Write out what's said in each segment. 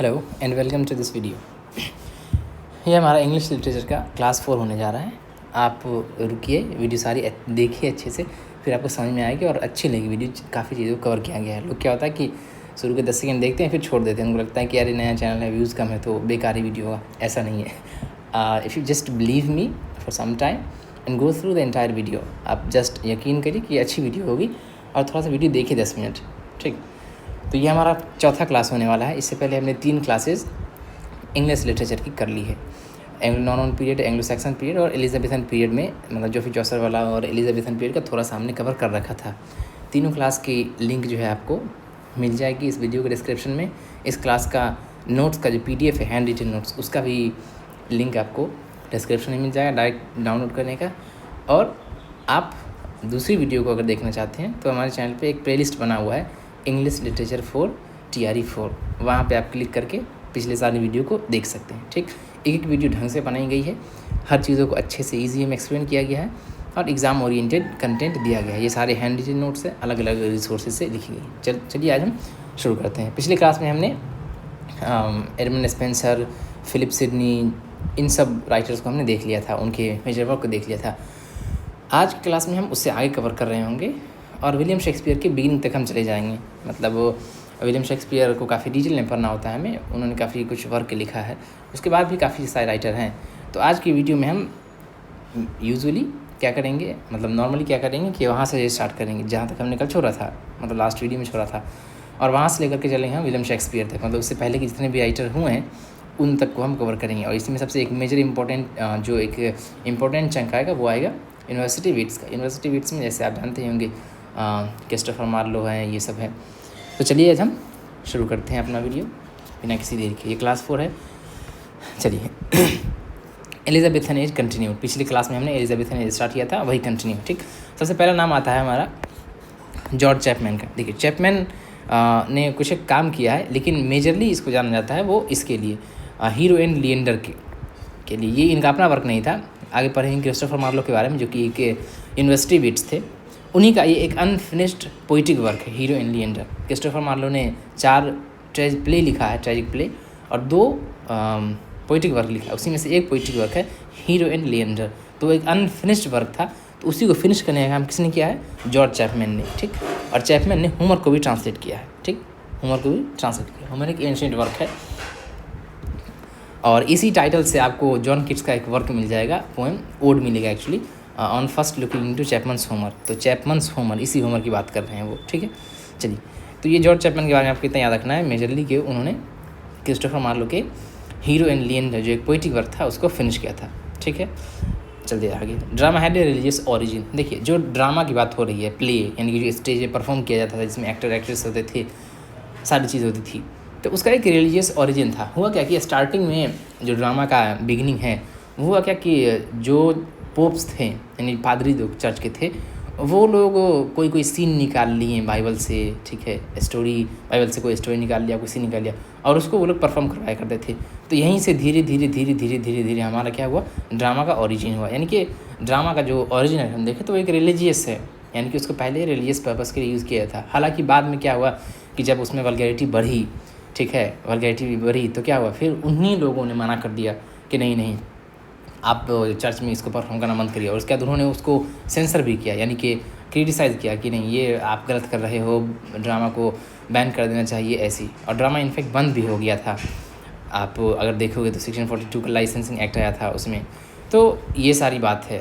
Hello and welcome to this video. ये हमारा English literature का क्लास 4 होने जा रहा है। आप रुकिए, वीडियो सारी देखिए अच्छे से, फिर आपको समझ में आएगी और अच्छी लगेगी वीडियो। काफ़ी चीज़ों को कवर किया गया है। लोग क्या होता है कि शुरू के 10 सेकंड देखते हैं फिर छोड़ देते हैं, उनको लगता है कि यार ये नया चैनल है, व्यूज़ कम है तो बेकार ही वीडियो होगा। ऐसा नहीं है। If you just believe me for some time and go through the entire video, आप जस्ट यकीन करिए कि अच्छी वीडियो होगी और थोड़ा सा वीडियो देखिए 10 मिनट, ठीक। तो ये हमारा चौथा क्लास होने वाला है। इससे पहले हमने 3 क्लासेस इंग्लिश लिटरेचर की कर ली है। Anglo Norman period, Anglo Saxon period और एलिजाबेथन पीरियड में, मतलब जोफरी चौसर वाला और एलिजाबेथन पीरियड का थोड़ा सा हमने कवर कर रखा था। तीनों क्लास की लिंक जो है आपको मिल जाएगी इस वीडियो के डिस्क्रिप्शन में। इस क्लास का नोट्स का जो PDF है, हैंड रिटन नोट्स, उसका भी लिंक आपको डिस्क्रिप्शन में मिल जाएगा डायरेक्ट डाउनलोड करने का। और आप दूसरी वीडियो को अगर देखना चाहते हैं तो हमारे चैनल पे एक प्लेलिस्ट बना हुआ है, इंग्लिश लिटरेचर 4 TRE 4। वहाँ पे आप क्लिक करके पिछले सारी वीडियो को देख सकते हैं, ठीक। एक वीडियो ढंग से बनाई गई है, हर चीज़ों को अच्छे से ईजी में एक्सप्लेन किया गया है और एग्ज़ाम ओरिएंटेड कंटेंट दिया गया है। ये सारे हैंड रिटन नोट्स हैं, अलग अलग रिसोर्सेज से लिखी गई। चलिए आज हम शुरू करते हैं। पिछले क्लास में हमने एडमंड स्पेंसर, फिलिप सिडनी, इन सब राइटर्स को हमने देख लिया था, उनके मेजर वर्क को देख लिया था। आज की क्लास में हम उससे आगे कवर कर रहे होंगे और विलियम शेक्सपियर के बिगिनिंग तक हम चले जाएंगे। मतलब विलियम शेक्सपियर को काफ़ी डिटेल में पढ़ना होता है हमें, उन्होंने काफ़ी कुछ वर्क लिखा है, उसके बाद भी काफ़ी सारे राइटर हैं। तो आज की वीडियो में हम यूजुअली क्या करेंगे, मतलब नॉर्मली क्या करेंगे कि वहाँ से स्टार्ट करेंगे जहाँ तक हमने कल छोड़ा था, मतलब लास्ट वीडियो में छोड़ा था, और वहाँ से लेकर के चलेंगे हम विलियम शेक्सपियर तक। मतलब उससे पहले के जितने भी राइटर हुए हैं उन तक को हम कवर करेंगे। और इसी में सबसे एक मेजर जो एक इम्पोर्टेंट चंक आएगा वो आएगा यूनिवर्सिटी वीट्स का। यूनिवर्सिटी वीट्स में जैसे आप जानते होंगे क्रिस्टोफर मार्लो हैं, ये सब है। तो चलिए आज हम शुरू करते हैं अपना वीडियो बिना किसी देर के। ये क्लास 4 है, चलिए। Elizabethan age continue. पिछली क्लास में हमने एलिजाबेथन एज स्टार्ट किया था, वही कंटिन्यू, ठीक। सबसे पहला नाम आता है हमारा जॉर्ज चैपमैन का। देखिए चैपमैन ने कुछ एक काम किया है, लेकिन मेजरली इसको जाना जाता है वो इसके लिए, हीरो एंड लिएंडर के लिए। ये इनका अपना वर्क नहीं था। आगे पढ़ेंगे क्रिस्टोफर मार्लो के बारे में, जो कि एक यूनिवर्सिटी वीट्स थे। उन्हीं का ये एक अनफिनिश्ड पोइटिक वर्क है, Hero and Leander. Christopher Marlowe ने 4 प्ले लिखा है, ट्रेजिक प्ले, और 2 पोइटिक वर्क लिखा है। उसी में से एक पोइटिक वर्क है हीरो एंड लिएंडर। तो एक अनफिनिश्ड वर्क था, तो उसी को फिनिश करने का काम किसने किया है? जॉर्ज चैपमैन ने, ठीक। और चैपमैन ने होमर को भी ट्रांसलेट किया है, ठीक। होमर को भी ट्रांसलेट किया। होमर एक एंशिएंट वर्क है और इसी टाइटल से आपको जॉन किट्स का एक वर्क मिल जाएगा, पोएम ओड मिलेगा actually, on first looking into Chapman's Homer. तो चैपमन्स होमर, इसी होमर की बात कर रहे हैं वो, ठीक है। चलिए, तो ये जॉर्ज चैपमैन के बारे में आपको इतना याद रखना है मेजरली कि उन्होंने क्रिस्टोफर मार्लो के हीरो एंड लिएंडर जो एक पोइटिक वर्क था उसको फिनिश किया था, ठीक है। चलिए आगे। Drama had a religious origin. देखिए जो ड्रामा की बात हो रही है, प्ले यानी कि जो स्टेज में परफॉर्म किया जाता था, जिसमें एक्टर एक्ट्रेस होते थे, सारी चीज़ होती थी, तो उसका एक रिलीजियस ओरिजिन था। हुआ क्या कि स्टार्टिंग में जो ड्रामा का बिगिनिंग है, हुआ क्या कि जो पोप्स थे यानी पादरी लोग चर्च के थे, वो लोग कोई सीन निकाल लिए बाइबल से, ठीक है, स्टोरी, बाइबल से कोई स्टोरी निकाल लिया, कोई सीन निकाल लिया, और उसको वो लोग परफॉर्म करवाया करते थे। तो यहीं से धीरे धीरे हमारा क्या हुआ, ड्रामा का ओरिजिन हुआ। यानी कि ड्रामा का जो ओरिजिन है हम देखें तो एक रिलीजियस है, यानी कि उसको पहले रिलीजियस पर्पज़ के लिए यूज़ किया था। हालांकि बाद में क्या हुआ कि जब उसमें वल्गैरिटी बढ़ी, ठीक है, वल्गैरिटी बढ़ी, तो क्या हुआ, फिर उन्हीं लोगों ने मना कर दिया कि नहीं आप चर्च में इसको परफॉर्म करना बंद करिए। और उसके बाद उन्होंने उसको सेंसर भी किया, यानी कि क्रिटिसाइज़ किया कि नहीं ये आप गलत कर रहे हो, ड्रामा को बैन कर देना चाहिए ऐसी। और ड्रामा इनफेक्ट बंद भी हो गया था। आप अगर देखोगे तो सेक्शन 42 का लाइसेंसिंग एक्ट आया था उसमें। तो ये सारी बात है।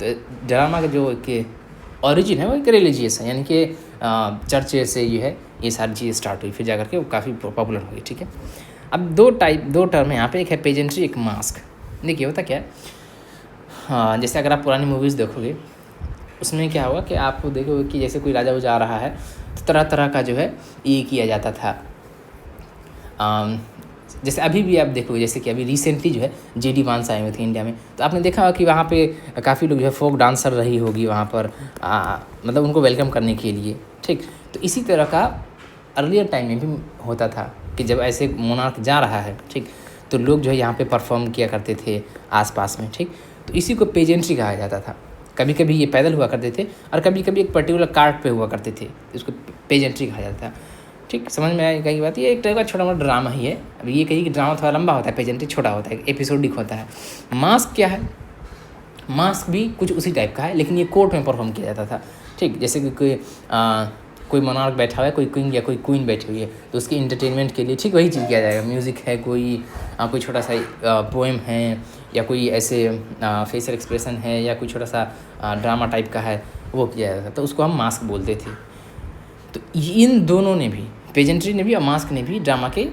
तो ड्रामा का जो एक ओरिजिन है वो एक रिलीजियस है, यानी कि चर्च से ये है, ये सारी चीज़ स्टार्ट हुई, फिर जा करके वो काफ़ी पॉपुलर हुई, ठीक है। अब 2 टर्म है यहाँ पे, एक है पेजेंट्री, एक मास्क। देखिए होता क्या है, जैसे अगर आप पुरानी मूवीज़ देखोगे उसमें क्या हुआ कि आप देखोगे कि जैसे कोई राजा जा रहा है तो तरह तरह का जो है ये किया जाता था। जैसे अभी भी आप देखोगे, जैसे कि अभी रिसेंटली जो है JD वांस आए हुए थे इंडिया में, तो आपने देखा होगा कि वहाँ पे काफ़ी लोग जो है फोक डांसर रही होगी वहाँ पर, मतलब उनको वेलकम करने के लिए, ठीक। तो इसी तरह का अर्लियर टाइम में भी होता था कि जब ऐसे मोनार्क जा रहा है, ठीक, तो लोग जो है यहाँ पे परफॉर्म किया करते थे आसपास में, ठीक। तो इसी को पेजेंट्री कहा जाता था। कभी कभी ये पैदल हुआ करते थे और कभी कभी एक पर्टिकुलर कार्ट पे हुआ करते थे, इसको पेजेंट्री कहा जाता था। ठीक, समझ में आएगा की बात। ये एक टाइप का छोटा मोटा ड्रामा ही है। अब ये कहिए कि ड्रामा थोड़ा लंबा होता है, पेजेंट्री छोटा होता है, एपिसोडिक होता है। मास्क क्या है? मास्क भी कुछ उसी टाइप का है, लेकिन ये कोर्ट में परफॉर्म किया जाता था। ठीक, जैसे कि कोई मोनार्क बैठा हुआ है, कोई किंग या कोई क्वीन बैठी हुई है, तो उसकी इंटरटेनमेंट के लिए ठीक वही चीज़ किया जाएगा। म्यूज़िक है, कोई छोटा सा पोएम है, या कोई ऐसे फेशियल एक्सप्रेशन है, या कोई छोटा सा ड्रामा टाइप का है, वो किया जाता था, तो उसको हम मास्क बोलते थे। तो इन दोनों ने भी, पेजेंट्री ने भी और मास्क ने भी ड्रामा के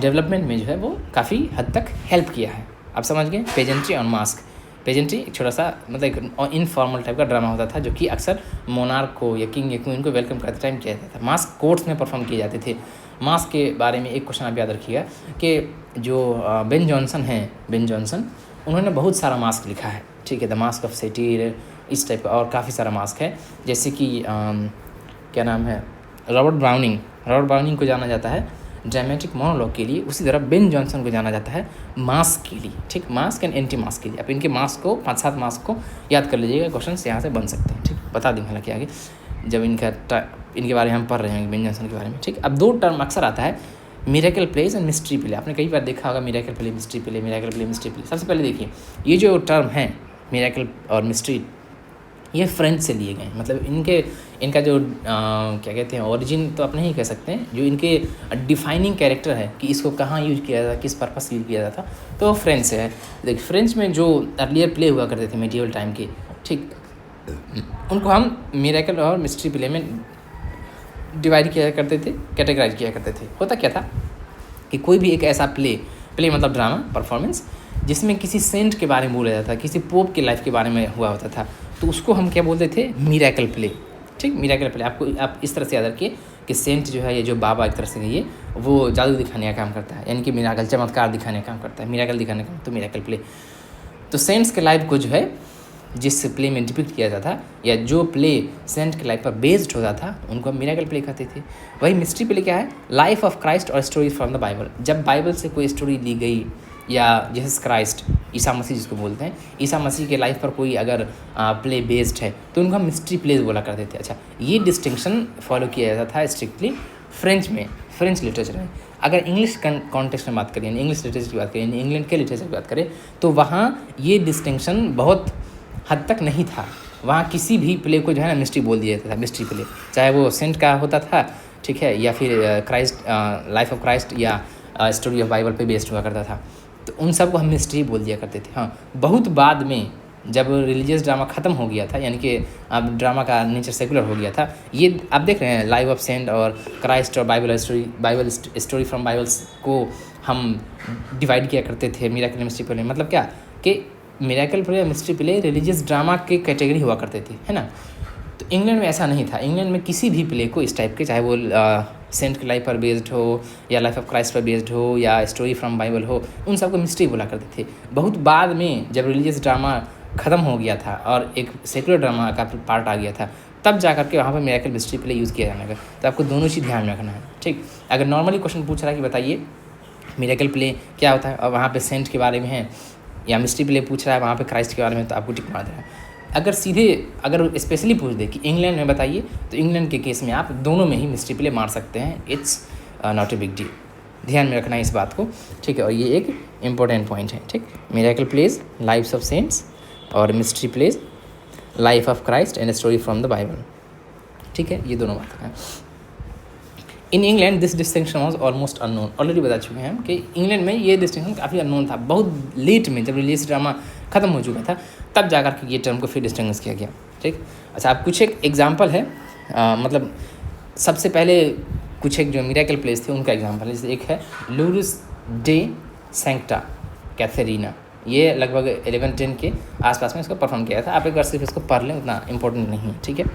डेवलपमेंट में जो है वो काफ़ी हद तक हेल्प किया है। आप समझ गए, पेजेंट्री और मास्क। पेजेंट्री एक छोटा सा मतलब एक इनफॉर्मल टाइप का ड्रामा होता था, जो कि अक्सर मोनार्क को या किंग या क्वीन को वेलकम करते टाइम किया जाता था। मास्क कोर्ट्स में परफॉर्म किए जाते थे। मास्क के बारे में एक क्वेश्चन आप याद रखिएगा कि जो बेन जॉनसन हैं, बेन जॉनसन, उन्होंने बहुत सारा मास्क लिखा है। ठीक है, द मास्क ऑफ सैटीर, इस टाइप का और काफ़ी सारा मास्क है। जैसे कि क्या नाम है, रॉबर्ट ब्राउनिंग को जाना जाता है ड्रामेटिक मोनोलॉग के लिए, उसी तरह बेन जॉनसन को जाना जाता है मास्क के लिए। ठीक, मास्क एंड एंटी मास्क के लिए। आप इनके मास्क को 5-7 मास्क को याद कर लीजिएगा, क्वेश्चन यहाँ से बन सकते हैं। ठीक, बता देंगे हालांकि आगे जब इनके बारे में हम पढ़ रहे हैं, बेन जॉनसन के बारे में। ठीक, अब 2 टर्म अक्सर आता है, miracle plays and mystery play. आपने कई बार देखा होगा miracle play, mystery play, miracle play, mystery play. सबसे पहले देखिए, ये जो टर्म है मिरेकल और मिस्ट्री, ये फ्रेंच से लिए गए हैं। मतलब इनका जो क्या कहते हैं, ओरिजिन तो आप नहीं कह सकते हैं, जो इनके डिफाइनिंग कैरेक्टर है कि इसको कहाँ यूज किया जाता, किस पर्पस यूज किया जाता, तो फ्रेंच से है। देखिए, फ्रेंच में जो अर्लियर प्ले हुआ करते थे मेडिवल टाइम के, ठीक, उनको हम मिरेकल और मिस्ट्री प्ले में डिवाइड किया करते थे, कैटेगराइज किया करते थे। होता क्या था कि कोई भी एक ऐसा प्ले मतलब ड्रामा परफॉर्मेंस, जिसमें किसी सेंट के बारे में बोला जाता था, किसी पोप की लाइफ के बारे में हुआ होता था, तो उसको हम क्या बोलते थे, मिरेकल प्ले। ठीक, मिरेकल प्ले। आप इस तरह से याद रखिए कि सेंट जो है, ये जो बाबा एक तरह से ये वो जादू दिखाने का काम करता है, यानी कि मिरेकल, चमत्कार दिखाने का काम करता है, मिरेकल दिखाने का, तो मिरेकल प्ले। तो सेंट्स के लाइफ को जो है जिस प्ले में डिपिक्ट किया जाता था, या जो प्ले सेंट के लाइफ पर बेस्ड होता था, उनको हम मिरेकल प्ले कहते थे। वही मिस्ट्री प्ले क्या है, लाइफ ऑफ क्राइस्ट और स्टोरी फ्रॉम द बाइबल। जब बाइबल से कोई स्टोरी ली गई, या जीसस क्राइस्ट, ईसा मसीह जिसको बोलते हैं, ईसा मसीह के लाइफ पर कोई अगर प्ले बेस्ड है, तो उनको हम मिस्ट्री प्लेज बोला करते थे। अच्छा, ये डिस्टिंक्शन फॉलो किया जाता था स्ट्रिक्टली फ्रेंच में, फ्रेंच लिटरेचर में। अगर इंग्लिश कॉन्टेक्स्ट में बात करें, इंग्लिश लिटरेचर की बात करें, इंग्लैंड के लिटरेचर की बात करें, तो वहाँ ये डिस्टिंक्शन बहुत हद तक नहीं था। वहाँ किसी भी प्ले को जो है ना मिस्ट्री बोल दिया जाता था, मिस्ट्री प्ले, चाहे वो सेंट का होता था, ठीक है, या फिर क्राइस्ट, लाइफ ऑफ क्राइस्ट, या स्टोरी ऑफ बाइबल पे बेस्ड हुआ करता था, तो उन सब को हम मिस्ट्री बोल दिया करते थे। हाँ, बहुत बाद में जब रिलीजियस ड्रामा ख़त्म हो गया था, यानी कि अब ड्रामा का नेचर सेकुलर हो गया था, ये आप देख रहे हैं लाइफ ऑफ सेंट और क्राइस्ट और बाइबल स्टोरी फ्रॉम बाइबल्स को हम डिवाइड किया करते थे मिरेकल मिस्ट्री प्ले। मतलब क्या कि मिरेकल प्ले और मिस्ट्री प्ले रिलीजियस ड्रामा के कैटेगरी हुआ करते थे, है ना। तो इंग्लैंड में ऐसा नहीं था। इंग्लैंड में किसी भी प्ले को इस टाइप के, चाहे वो सेंट की लाइफ पर बेस्ड हो, या लाइफ ऑफ क्राइस्ट पर बेस्ड हो, या स्टोरी फ्रॉम बाइबल हो, उन सबको मिस्ट्री बोला करते थे। बहुत बाद में जब रिलीजियस ड्रामा ख़त्म हो गया था और एक सेकुलर ड्रामा का पार्ट आ गया था, तब जा करके वहाँ पर मिरेकल मिस्ट्री प्ले यूज़ किया जाने लगा। तो आपको दोनों चीज़ ध्यान में रखना है। ठीक, अगर नॉर्मली क्वेश्चन पूछ रहा है कि बताइए मिरेकल प्ले क्या होता है, और वहाँ पे सेंट के बारे में है, या मिस्ट्री प्ले पूछ रहा है वहाँ पे क्राइस्ट के बारे में, तो आपको टिक मार देना है। अगर स्पेशली पूछ दे कि इंग्लैंड में बताइए, तो इंग्लैंड के केस में आप दोनों में ही मिस्ट्री प्ले मार सकते हैं। It's not a big deal. ध्यान में रखना है इस बात को, ठीक है। और ये एक इम्पोर्टेंट पॉइंट है, ठीक। Miracle plays lifes of saints, और mystery plays life of Christ and story from the Bible, ठीक है। ये दोनों बातें हैं। In England this distinction was almost unknown. Already बता चुके हैं हम कि इंग्लैंड में ये डिस्टिंक्शन काफ़ी अननोन था। बहुत लेट में जब रिलीज ड्रामा ख़त्म हो चुका था, तब जाकर के ये टर्म को फिर डिस्टिंग्विश किया गया, ठीक। अच्छा, आप कुछ एक एग्जाम्पल है, मतलब सबसे पहले कुछ एक जो मिरेकल प्लेस थे उनका एग्जाम्पल है। जैसे एक है लूरिस डे सेंक्टा कैथरीना, ये लगभग 1110 के आसपास में इसको परफॉर्म किया था। आप एक बार सिर्फ इसको पढ़ लें, उतना इंपॉर्टेंट नहीं है, ठीक है।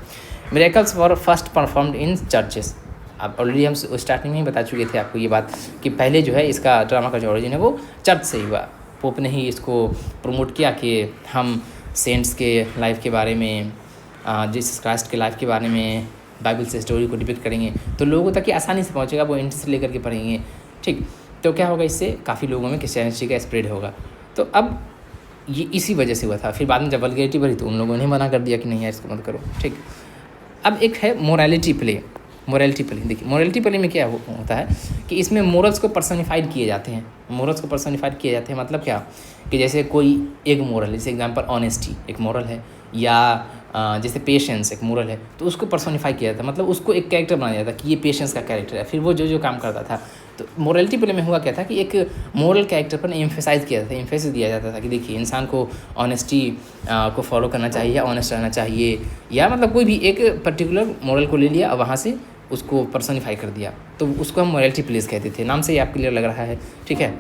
Miracles were first performed in churches. अब ऑलरेडी हम स्टार्टिंग में ही बता चुके थे आपको ये बात कि पहले जो है इसका ड्रामा का जो ओरिजिन है वो चर्च से ही हुआ। पोप ने ही इसको प्रमोट किया कि हम सेंट्स के लाइफ के बारे में, जीसस क्राइस्ट के लाइफ के बारे में बाइबल से स्टोरी को डिपिक्ट करेंगे, तो लोगों तक ये आसानी से पहुँचेगा, वो इंटरेस्ट लेकर के पढ़ेंगे, ठीक। तो क्या होगा, इससे काफ़ी लोगों में क्रिश्चियनिटी का स्प्रेड होगा। तो अब ये इसी वजह से हुआ था। फिर बाद में जब वल्गैरिटी बढ़ी तो उन लोगों ने मना कर दिया कि नहीं यार इसको मत करो, ठीक। अब एक है मोरालिटी प्ले। मोरलिटी प्ले, देखिए मोरलिटी प्ले में क्या होता है कि इसमें मोरल्स को पर्सनिफाइड किए जाते हैं। मोरल्स को पर्सनिफाइड किए जाते हैं मतलब क्या कि जैसे कोई एक मोरल, जैसे एग्जांपल ऑनेस्टी एक मोरल है, या जैसे पेशेंस एक मोरल है, तो उसको पर्सोनिफाई किया जाता है, मतलब उसको एक कैरेक्टर बनाया जाता है कि ये पेशेंस का कैरेक्टर है, फिर वो जो जो काम करता था। तो मोरलिटी प्ले में हुआ क्या था कि एक मोरल कैरेक्टर पर एम्फेसाइज किया जाता था, एम्फेसिस दिया जाता था कि देखिए इंसान को ऑनेस्टी को फॉलो करना चाहिए या ऑनेस्ट रहना चाहिए, या मतलब कोई भी एक पर्टिकुलर मोरल को ले लिया और वहाँ से उसको पर्सोनिफाई कर दिया, तो उसको हम मोरलिटी प्लेस कहते थे। नाम से ही आप क्लियर लग रहा है, ठीक है।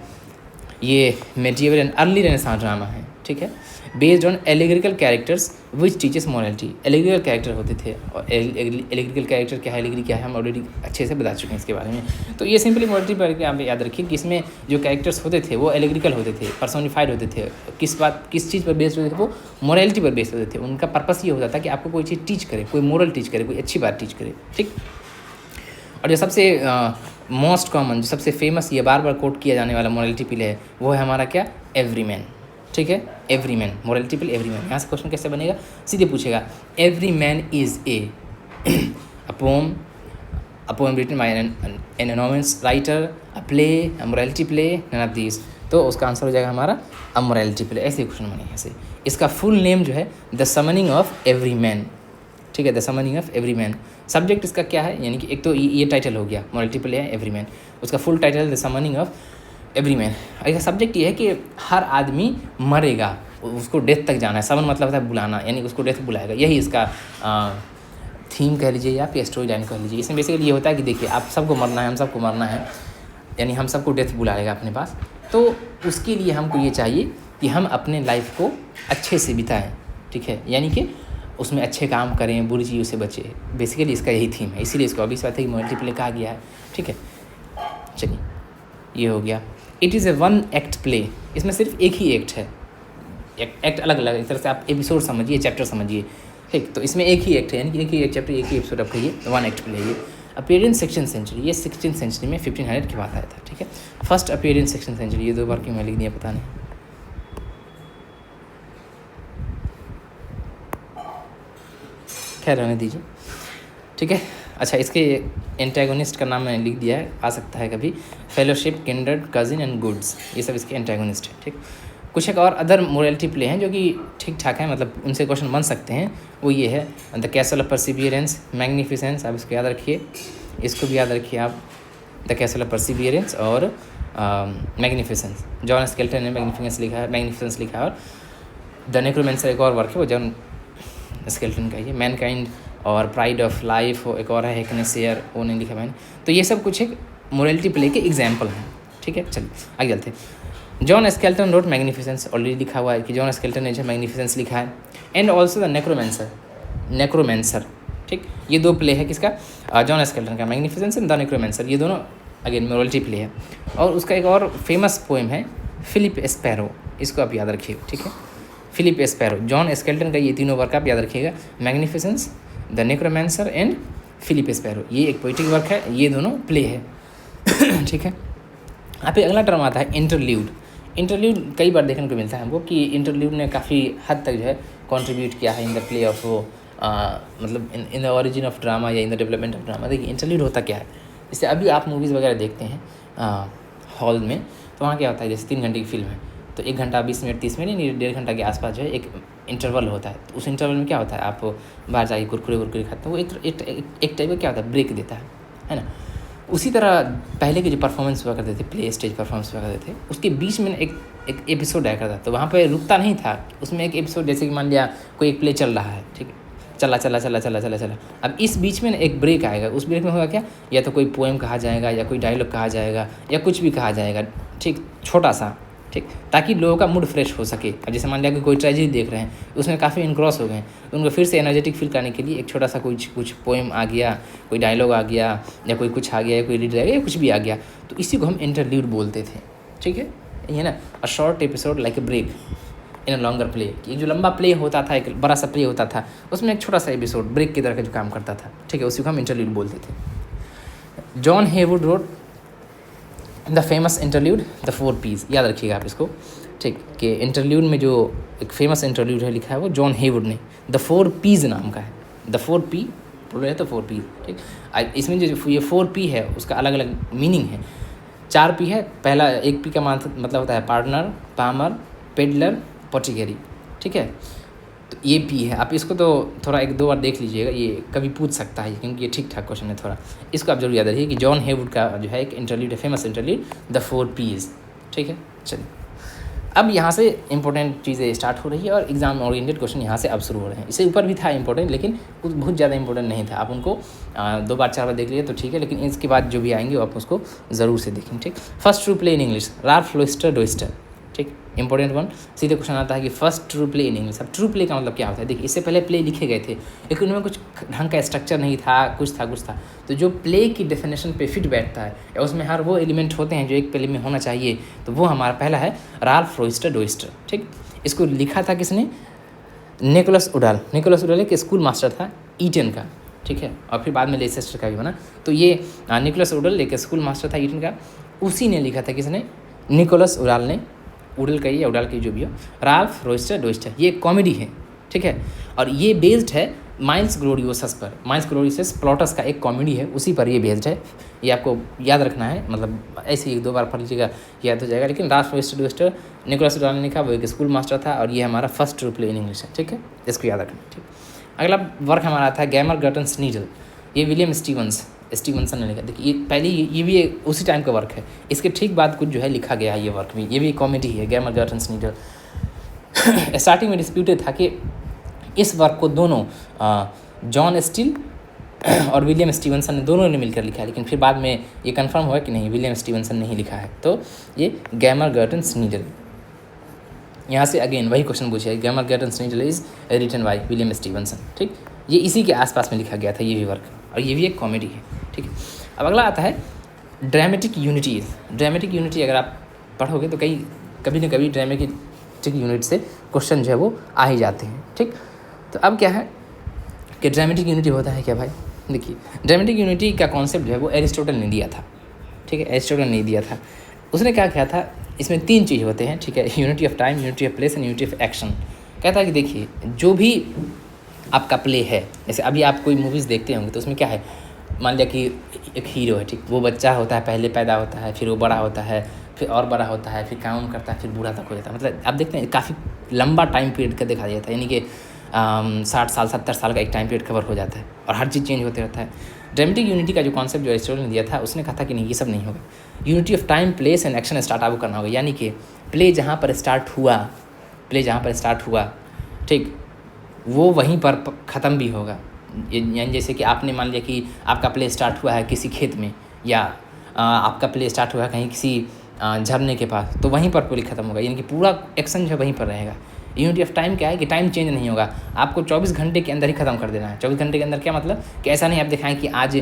ये medieval and early renaissance drama है, ठीक है, based on allegorical characters which teaches morality. Allegorical character होते थे, और एलिगरिकल कैरेक्टर क्या है, एलिगरी क्या है, हम ऑलरेडी अच्छे से बता चुके हैं इसके बारे में। तो ये सिंपली मोरलिटी पर आप याद रखिए कि इसमें जो कैरेक्टर्स होते थे वो एलिगरिकल होते थे, पर्सोनिफाइड होते थे, किस चीज़ पर बेस्ड होते थे, वो मोरलिटी पर बेस्ड होते थे। उनका पर्पस ये होता था कि आपको कोई चीज़ टीच करे, कोई मोरल टीच करे, कोई अच्छी बात टीच करे, ठीक। और जो सबसे मोस्ट कॉमन, जो सबसे फेमस, ये बार बार कोट किया जाने वाला मोरलिटी प्ले है, वो है हमारा क्या, एवरी मैन, ठीक है। Every man, morality play every man. यहाँ से क्वेश्चन कैसे बनेगा, सीधे पूछेगा every man is a poem written by an anonymous writer, a play, a morality play, none of these। तो उसका आंसर हो जाएगा हमारा अ मोरलिटी प्ले। ऐसे क्वेश्चन बनेगा ऐसे। इसका फुल नेम जो है the summoning of every man, ठीक है, the summoning of every man. Subject इसका क्या है, यानी कि एक तो ये टाइटल हो गया, मोरलिटी प्ले है एवरी मैन, उसका full title the summoning of every man. इसका सब्जेक्ट ये है कि हर आदमी मरेगा, उसको डेथ तक जाना है। समन मतलब होता है बुलाना, यानी उसको डेथ बुलाएगा, यही इसका थीम कह लीजिए या फिर स्टोरी लाइन कह लीजिए। इसमें बेसिकली ये होता है कि देखिए आप सबको मरना है, हम सबको मरना है, यानी हम सबको डेथ बुलाएगा अपने पास। तो उसके लिए हमको ये चाहिए कि हम अपने लाइफ को अच्छे से बिताएं, ठीक है, यानी कि उसमें अच्छे काम करें, बुरी चीज़ों से बचें। बेसिकली इसका यही थीम है, इसीलिए इसको ऑब्वियस बात है कि मोरलिटी प्ले कहा गया है, ठीक है। चलिए ये हो गया। It is a one act play, इसमें सिर्फ एक ही एक्ट है, एक्ट अलग अलग, इस तरह से आप एपिसोड समझिए, चैप्टर समझिए, ठीक। तो इसमें एक ही एक्ट है, यानी कि एक ही एक चैप्टर, एक ही एपिसोड, आप कहिए वन एक्ट प्ले है ये। अपीयर इन 16th सेंचुरी, ये 16th सेंचुरी में 1500 के बाद आया था, ठीक है। First appear in 16th century, ये 2 बार क्यों मैं लिख दिया पता नहीं। खैर रहने दीजिए, ठीक है। अच्छा, इसके एंटेगोनिस्ट का नाम मैंने लिख दिया है, आ सकता है कभी, fellowship, kindred, cousin and goods, ये सब इसके एंटेगोनिस्ट हैं, ठीक। कुछ एक और अदर मोरलिटी प्ले हैं जो कि ठीक ठाक है, मतलब उनसे क्वेश्चन बन सकते हैं। वो ये है the castle of Perseverance, magnificence, आप इसको याद रखिए, इसको भी याद रखिए आप, द कैसल ऑफ परसिवियरेंस और मैग्निफिसेंस। जॉन स्केल्टन ने मैग्निफिसेंस लिखा है, और द नेक्रोमेंसर एक और वर्क है, वो जॉन स्केल्टन का ही। मैनकाइंड और प्राइड ऑफ लाइफ एक और है, हेकनेसियर, वो नहीं लिखा मैंने। तो ये सब कुछ एक मोरलिटी प्ले के एग्जाम्पल हैं, ठीक है। चलिए आगे चलते हैं। John Skelton wrote Magnificence, already लिखा हुआ है कि जॉन स्केल्टन ने जो मैग्निफिसेंस लिखा है, एंड ऑल्सो द नेक्रोमेंसर, ठीक। ये 2 प्ले है किसका, जॉन स्केल्टन का, मैग्निफिसेंस एंड द नेक्रोमेंसर, ये दोनों अगेन मोरलिटी प्ले है। और उसका एक और फेमस पोएम है फिलिप स्पैरो, इसको आप याद रखिए, ठीक है। फिलिप स्पैरो, जॉन स्केल्टन का ये तीनों वर्क आप याद रखिएगा, magnificence, the necromancer and Philip Sparrow. ये एक पोइटिक वर्क है, ये दोनों प्ले है, ठीक है। यहाँ पे अगला टर्म आता है इंटरल्यूड। इंटरल्यूड कई बार देखने को मिलता है हमको कि इंटरल्यूड ने काफ़ी हद तक जो है कंट्रीब्यूट किया है इन द प्ले ऑफ, मतलब in the origin of drama या in the development of drama. देखिए इंटरल्यूड होता क्या है, जैसे अभी आप मूवीज़ वगैरह देखते हैं हॉल में, तो वहाँ क्या होता है, जैसे 3 घंटे की फिल्म है तो 1 घंटा 20 मिनट 30 मिनट, 1.5 घंटा के आसपास जो है एक इंटरवल होता है। तो उस इंटरवल में क्या होता है, आप बाहर जाके कुरकुरे खाते हो, वो एक टाइप का क्या होता है, ब्रेक देता है ना। उसी तरह पहले के जो परफॉर्मेंस हुआ करते थे, प्ले स्टेज परफॉर्मेंस हुआ करते थे, उसके बीच में एक एपिसोड आया करता, तो वहाँ पे रुकता नहीं था। उसमें एक एपिसोड, जैसे कि मान लिया कोई एक प्ले चल रहा है, ठीक है, चला। अब इस बीच में एक ब्रेक आएगा, उस ब्रेक में होगा क्या, या तो कोई पोएम कहा जाएगा, या कोई डायलॉग कहा जाएगा, या कुछ भी कहा जाएगा, ठीक, छोटा सा, ठीक, ताकि लोगों का मूड फ्रेश हो सके। अब जैसे मान लिया कि कोई ट्रेजेडी देख रहे हैं, उसमें काफ़ी इनक्रॉस हो गए हैं, तो उनको फिर से एनर्जेटिक फील करने के लिए एक छोटा सा कुछ पोएम आ गया, कोई डायलॉग आ गया, या कोई कुछ आ गया, या कोई रीड आ गया, या कुछ भी आ गया, तो इसी को हम इंटरल्यूड बोलते थे, ठीक है। ये ना a short episode like a break in a longer play, कि जो लंबा प्ले होता था, एक बड़ा सा प्ले होता था, उसमें एक छोटा सा एपिसोड ब्रेक की तरह का जो काम करता था, ठीक है, उसी को हम इंटरल्यूड बोलते थे। John Heywood wrote the famous interlude the 4 P's, याद रखिएगा आप इसको, ठीक, कि इंटरल्यूड में जो एक फेमस इंटरल्यूड है लिखा है वो जॉन हेवुड ने द 4 P's नाम का है। द 4 P प्लूरल है तो 4P, ठीक। इसमें जो ये 4P है उसका अलग अलग मीनिंग है। 4P है, पहला 1P का मतलब होता है पार्टनर, पामर, पेडलर, पोटिगरी, ठीक है। तो ये P है। आप इसको तो थोड़ा 1-2 बार देख लीजिएगा, ये कभी पूछ सकता है क्योंकि ये ठीक ठाक क्वेश्चन है थोड़ा। इसको आप जरूर याद रखिए कि जॉन हेवुड का जो है एक इंटरल्यूड है, फेमस इंटरल्यूड द 4Ps, ठीक है। चलिए अब यहाँ से इंपॉर्टेंट चीज़ें स्टार्ट हो रही है और एग्जाम ओरिएंटेड क्वेश्चन यहाँ से अब शुरू हो रहे हैं। इससे ऊपर भी था इंपॉर्टेंट, लेकिन कुछ बहुत ज़्यादा इंपॉर्टेंट नहीं था। आप उनको 2 बार 4 बार देख लिए तो ठीक है, लेकिन इसके बाद जो भी आएंगे आप उसको ज़रूर से देखें, ठीक। First true play in English, Ralph Roister Doister, ठीक, इंपॉर्टेंट वन। सीधे क्वेश्चन आता है कि first true play in English. अब ट्रू प्ले का मतलब क्या होता है? देखिए इससे पहले प्ले लिखे गए थे लेकिन उनमें कुछ ढंग का स्ट्रक्चर नहीं था, कुछ था। तो जो प्ले की डेफिनेशन पे फिट बैठता है या उसमें हर वो एलिमेंट होते हैं जो एक प्ले में होना चाहिए, तो वो हमारा पहला है राल्फ लोइस्टर डोइस्टर, ठीक। इसको लिखा था किसने? निकोलस उडाल। निकोलस उडाल एक स्कूल मास्टर था ईटन का, ठीक है, और फिर बाद में लेसेस्टर का भी बना। तो ये निकोलस उडाल एक स्कूल मास्टर था ईटन का, उसी ने लिखा था। किसने? निकोलस उडाल ने। उडल का ही उडाल की जो भी हो, राल्फ लोइस्टर डोइस्टर। ये कॉमेडी है, ठीक है, और ये बेस्ड है माइल्स ग्लोरियोसस पर। माइल्स ग्लोरियोसस प्लॉटस का एक कॉमेडी है, उसी पर ये बेस्ड है। ये आपको याद रखना है, मतलब ऐसे ही 1-2 बार पढ़ लीजिएगा याद हो जाएगा। लेकिन राल्फ लोइस्टर डोइस्टर निकोलस उडाल ने लिखा, वो एक स्कूल मास्टर था और ये हमारा first true play in English है, ठीक है, इसको याद रखना, ठीक। अगला वर्क हमारा था गैमर गर्टन स्नीडल। ये विलियम स्टीवनसन ने लिखा। देखिए ये पहले ये भी उसी टाइम का वर्क है। इसके ठीक बाद कुछ जो है लिखा गया है ये वर्क भी, ये भी कॉमेडी है, गैमर गर्टन स्नीडल। स्टार्टिंग में डिस्प्यूटेड था कि इस वर्क को दोनों जॉन स्टील और विलियम स्टीवनसन ने दोनों ने मिलकर लिखा है, लेकिन फिर बाद में ये कंफर्म हुआ कि नहीं, विलियम स्टीवनसन ने ही लिखा है। तो ये गैमर गर्टन स्नीडल। यहाँ से अगेन वही क्वेश्चन पूछा, Gammer Gurton needle is written by William Stevenson, ठीक। ये इसी के आसपास में लिखा गया था ये भी वर्क, और ये भी एक कॉमेडी है, ठीक है। अब अगला आता है ड्रामेटिक यूनिटीज़। ड्रामेटिक यूनिटी अगर आप पढ़ोगे तो कभी न कभी ड्रामेटिक यूनिट से क्वेश्चन जो है वो आ ही जाते हैं, ठीक। तो अब क्या है कि ड्रामेटिक यूनिटी होता है क्या भाई? देखिए ड्रामेटिक यूनिटी का कॉन्सेप्ट जो है वो एरिस्टोटल ने दिया था, ठीक है, एरिस्टोटल ने दिया था। उसने क्या किया था, इसमें 3 चीज़ होते हैं, ठीक है, unity of time, unity of place and unity of action. कहता है कि देखिए जो भी आपका प्ले है, जैसे अभी आप कोई मूवीज़ देखते होंगे तो उसमें क्या है, मान लिया कि एक हीरो है, ठीक, वो बच्चा होता है, पहले पैदा होता है, फिर वो बड़ा होता है, फिर और बड़ा होता है, फिर काम करता है, फिर बूढ़ा तक हो जाता है। मतलब आप देखते हैं काफ़ी लंबा टाइम पीरियड का दिखा जाता है, यानी कि 60 साल 70 साल का एक टाइम पीरियड कवर हो जाता है और हर चीज़ चेंज होते रहता है। ड्रामेटिक यूनिटी का जो कॉन्सेप्ट जो एरिस्टोटल ने दिया था, उसने कहा था कि नहीं ये सब नहीं होगा, unity of time place and action start आपको करना होगा। यानी कि प्ले जहाँ पर स्टार्ट हुआ, ठीक, वो वहीं पर ख़त्म भी होगा। यानी जैसे कि आपने मान लिया कि आपका प्ले स्टार्ट हुआ है किसी खेत में, या आपका प्ले स्टार्ट हुआ है कहीं किसी झरने के पास, तो वहीं पर प्ले ख़त्म होगा, यानी कि पूरा एक्शन जो है वहीं पर रहेगा। यूनिटी ऑफ टाइम क्या है कि टाइम चेंज नहीं होगा, आपको 24 घंटे के अंदर ही ख़त्म कर देना है। 24 घंटे के अंदर क्या मतलब कि ऐसा नहीं आप दिखाएं कि आज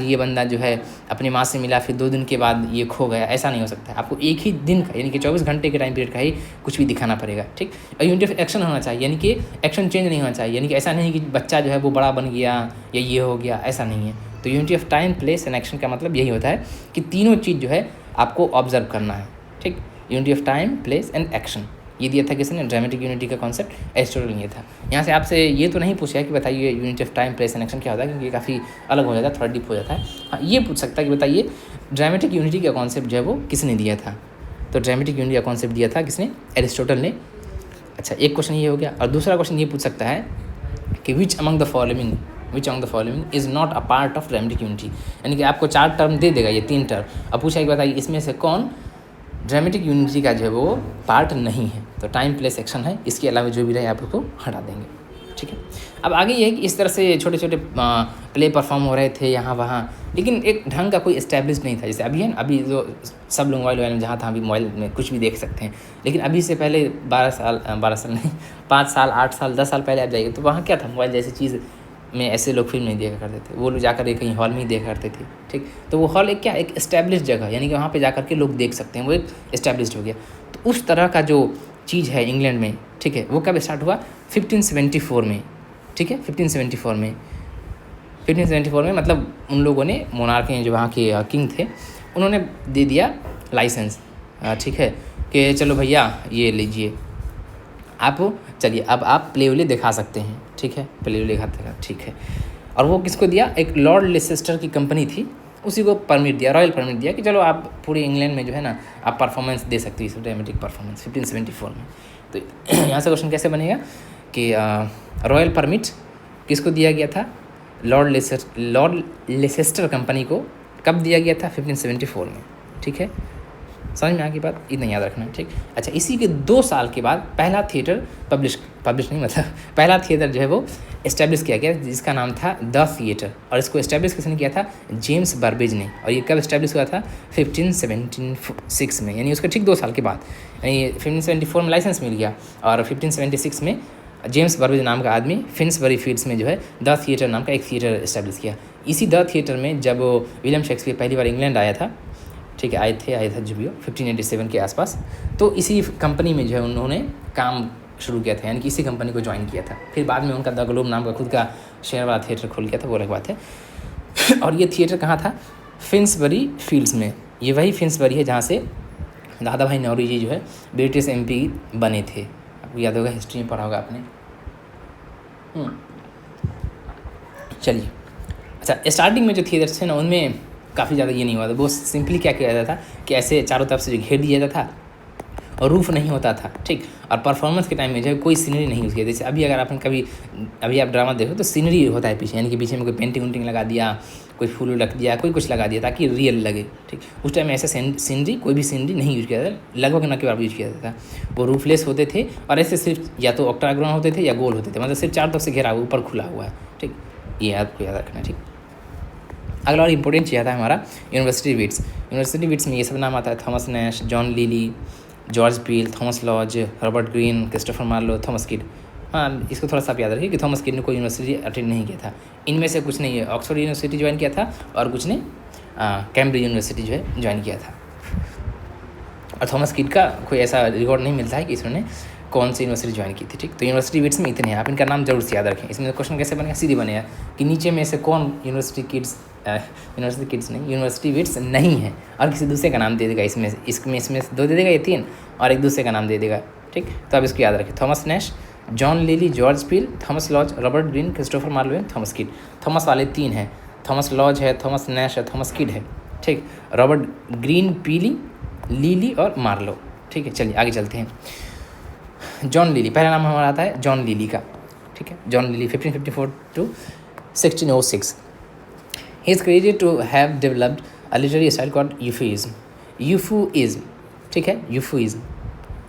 ये बंदा जो है अपनी माँ से मिला, फिर 2 दिन के बाद ये खो गया, ऐसा नहीं हो सकता है। आपको एक ही दिन का, यानी कि 24 घंटे के टाइम पीरियड का ही कुछ भी दिखाना पड़ेगा, ठीक। और यूनिटी ऑफ एक्शन होना चाहिए, यानी कि एक्शन चेंज नहीं होना चाहिए, यानी कि ऐसा नहीं कि बच्चा जो है वो बड़ा बन गया या ये हो गया, ऐसा नहीं है। तो unity of time place and action का मतलब यही होता है कि तीनों चीज़ जो है आपको ऑब्जर्व करना है, ठीक। Unity of time place and action ये दिया था किसने? ड्रामेटिक यूनिटी का कॉन्सेप्ट एरिस्टोटल ने था। यहाँ से आपसे ये तो नहीं पूछा है कि बताइए unity of time place and action क्या होता है, क्योंकि ये काफ़ी अलग हो जाता है, थोड़ा डीप हो जाता है। हाँ, ये पूछ सकता है कि बताइए ड्रामेटिक यूनिटी का कॉन्सेप्ट जो है वो किसने दिया था? तो ड्रामेटिक यूनिटी का कॉन्सेप्ट दिया था किसने? एरिस्टोटल ने। अच्छा, एक क्वेश्चन ये हो गया। और दूसरा क्वेश्चन ये पूछ सकता है कि which among the following is not a part of dramatic unity, यानी कि आपको 4 टर्म दे देगा, ये 3 टर्म, अब पूछा कि बताइए इसमें से कौन ड्रामेटिक यूनिटी का जो है वो पार्ट नहीं है। तो टाइम प्लेस एक्शन है, इसके अलावा जो भी रहे आप उसको हटा देंगे, ठीक है। अब आगे ये है कि इस तरह से छोटे छोटे प्ले परफॉर्म हो रहे थे यहाँ वहाँ, लेकिन एक ढंग का कोई इस्टेब्लिश नहीं था। जैसे अभी है ना, अभी जो सब लोग मोबाइल में जहाँ था अभी मोबाइल में कुछ भी देख सकते हैं, लेकिन अभी से पहले 12 साल नहीं 5 साल 8 साल 10 साल पहले आप जाइए तो वहाँ क्या था, मोबाइल जैसी चीज़ में ऐसे लोग फिल्म नहीं देखा करते थे, वो लोग जाकर कहीं हॉल में ही देखा करते थे, ठीक। तो वो हॉल एक इस्टेब्लिश जगह, यानी कि वहाँ पे जाकर के लोग देख सकते हैं, वो एक इस्टेब्लिश्ड हो गया। तो उस तरह का जो चीज़ है इंग्लैंड में, ठीक है, वो कब स्टार्ट हुआ? 1574 में, ठीक है, 1574 में मतलब उन लोगों ने, मोनार्क जो वहाँ के किंग थे, उन्होंने दे दिया लाइसेंस, ठीक है, कि चलो भैया ये लीजिए, आप चलिए अब आप प्ले विले दिखा सकते हैं, ठीक है, प्ले विले दिखाते हैं, ठीक है। और वो किसको दिया, एक लॉर्ड लेसेस्टर की कंपनी थी, उसी को परमिट दिया, रॉयल परमिट दिया कि चलो आप पूरे इंग्लैंड में जो है ना आप परफॉर्मेंस दे सकते हो, इस ड्रामेटिक परफॉर्मेंस 1574 में। तो यहाँ से क्वेश्चन कैसे बनेगा कि रॉयल परमिट किसको दिया गया था, लॉर्ड लेसेस्टर कंपनी को कब दिया गया था, 1574 में, ठीक है। समझ में आ गई बात, इतना याद रखना, ठीक। अच्छा, इसी के 2 साल के बाद पहला थिएटर पब्लिश नहीं, मतलब पहला थिएटर जो है वो इस्टेब्लिश किया गया, जिसका नाम था द थिएटर। और इसको इस्टेब्लिश किसने किया था, जेम्स बर्बेज ने। और ये कब इस्टेब्लिश हुआ था, 1576 में, यानी उसके ठीक 2 साल के बाद। यानी 1574 में लाइसेंस मिल गया और 1576 में जेम्स बर्बेज नाम का आदमी फिन्सबरी फील्ड्स में जो है द थिएटर नाम का एक थिएटर इस्टेब्लिश किया। इसी द थिएटर में जब विलियम शेक्सपियर पहली बार इंग्लैंड आया था, ठीक है, आया था जो भी हो 1587 के आसपास, तो इसी कंपनी में जो है उन्होंने काम शुरू किया था, यानी कि इसी कंपनी को ज्वाइन किया था। फिर बाद में उनका द ग्लोब नाम का खुद का शेयर वाला थिएटर खोल किया था, वो अलग बात है। और ये थिएटर कहाँ था, फिन्सबरी फील्ड्स में। ये वही फिन्सबरी है जहाँ से दादा भाई नौरोजी जी जो है ब्रिटिश MP बने थे, आपको याद होगा, हिस्ट्री में पढ़ा होगा आपने। चलिए, अच्छा, स्टार्टिंग में जो थिएटर्स थे ना उनमें काफ़ी ज़्यादा ये नहीं हुआ था, वो सिंपली क्या किया जाता था कि ऐसे चारों तरफ से जो घेर दिया जाता था और रूफ नहीं होता था, ठीक। और परफॉर्मेंस के टाइम में जो है कोई सीनरी नहीं यूज़ किया। जैसे अभी अगर आपने कभी अभी आप ड्रामा देखो तो सीनरी होता है पीछे, यानी कि पीछे में कोई पेंटिंग उंटिंग लगा दिया, कोई फूल रख दिया, कोई कुछ लगा दिया ताकि रियल लगे, ठीक। उस टाइम ऐसे सीनरी कोई भी सीनरी नहीं यूज़ किया जाता, लगभग न के बराबर यूज़ किया जाता था। वो रूफलेस होते थे और ऐसे सिर्फ या तो ऑक्टागोन होते थे या गोल होते थे, मतलब सिर्फ चारों तरफ से घेरा हुआ, ऊपर खुला हुआ है, ठीक। ये आपको याद रखना, ठीक। अगला और इम्पोर्टेंट चीज़ आता है हमारा यूनिवर्सिटी विट्स। यूनिवर्सिटी विट्स में ये सब नाम आता है, Thomas Nashe, John Lyly, George Peele, Thomas Lodge, Robert Greene, Christopher Marlowe, Thomas Kyd. हाँ, इसको थोड़ा सा आप याद रखिए कि थॉमस किड ने कोई यूनिवर्सिटी अटेंड नहीं किया था। इनमें से कुछ ने ये ऑक्सफोर्ड यूनिवर्सिटी ज्वाइन किया था और कुछ ने कैम्ब्रिज यूनिवर्सिटी जो है ज्वाइन किया था। और थॉमस किड का कोई ऐसा रिकॉर्ड नहीं मिलता है कि इसने कौन सी यूनिवर्सिटी ज्वाइन की थी, ठीक। तो यूनिवर्सिटी विट्स में इतने हैं, आप इनका नाम जरूर से याद रखें। इसमें क्वेश्चन कैसे बनेगा, सीधे बनेगा कि नीचे में से कौन यूनिवर्सिटी किड्स नहीं, यूनिवर्सिटी विट्स नहीं है और किसी दूसरे का नाम दे देगा। इसमें 2 दे देगा, ये 3 और एक दूसरे का नाम दे देगा, ठीक। तो आप इसको याद रखें, Thomas Nashe, John Lyly, George Peele, Thomas Lodge, Robert Greene, Christopher Marlowe, Thomas Kyd. Thomas वाले 3 हैं, थॉमस लॉज है, थॉमस नैश है, थॉमस किड है, ठीक। रॉबर्ट ग्रीन, पीली, लीली और मार्लो, ठीक है। चलिए आगे चलते हैं। जॉन लिली, पहला नाम हमारा आता है जॉन लिली का, ठीक है। John lily 1554 to 1606। He is credited to have developed a literary style called Euphuism. Euphuism, ठीक है, Euphuism